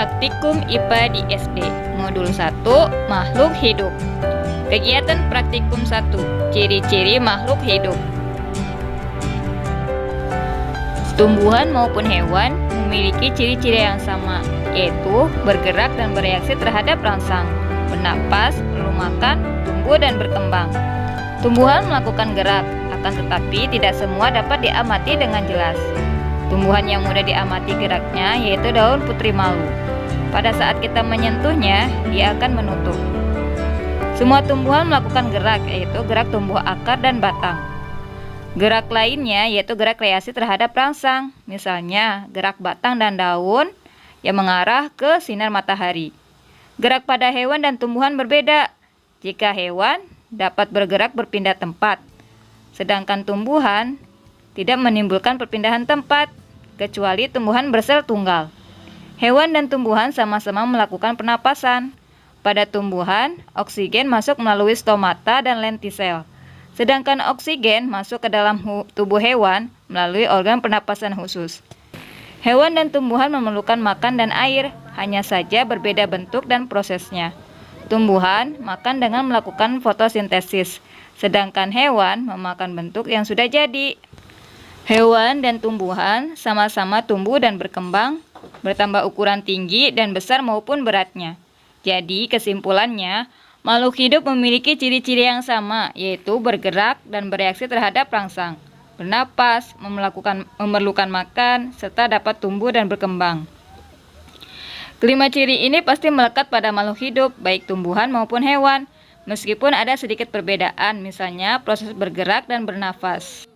Praktikum IPA di SD, Modul 1, Makhluk Hidup. Kegiatan Praktikum 1, Ciri-ciri makhluk hidup. Tumbuhan maupun hewan memiliki ciri-ciri yang sama, yaitu bergerak dan bereaksi terhadap rangsang, bernapas, perlu makan, tumbuh dan berkembang. Tumbuhan melakukan gerak, akan tetapi tidak semua dapat diamati dengan jelas. Tumbuhan yang mudah diamati geraknya yaitu daun putri malu. Pada saat kita menyentuhnya, dia akan menutup. Semua tumbuhan melakukan gerak, yaitu gerak tumbuh akar dan batang. Gerak lainnya yaitu gerak reaksi terhadap rangsang, misalnya gerak batang dan daun yang mengarah ke sinar matahari. Gerak pada hewan dan tumbuhan berbeda. Jika hewan dapat bergerak berpindah tempat, sedangkan tumbuhan tidak menimbulkan perpindahan tempat, kecuali tumbuhan bersel tunggal. Hewan dan tumbuhan sama-sama melakukan pernapasan. Pada tumbuhan, oksigen masuk melalui stomata dan lentisel, sedangkan oksigen masuk ke dalam tubuh hewan melalui organ pernapasan khusus. Hewan dan tumbuhan memerlukan makan dan air, hanya saja berbeda bentuk dan prosesnya. Tumbuhan makan dengan melakukan fotosintesis, sedangkan hewan memakan bentuk yang sudah jadi. Hewan dan tumbuhan sama-sama tumbuh dan berkembang, bertambah ukuran tinggi dan besar maupun beratnya. Jadi kesimpulannya, makhluk hidup memiliki ciri-ciri yang sama, yaitu bergerak dan bereaksi terhadap rangsang, bernapas, memerlukan makan, serta dapat tumbuh dan berkembang. Kelima ciri ini pasti melekat pada makhluk hidup, baik tumbuhan maupun hewan, meskipun ada sedikit perbedaan, misalnya proses bergerak dan bernafas.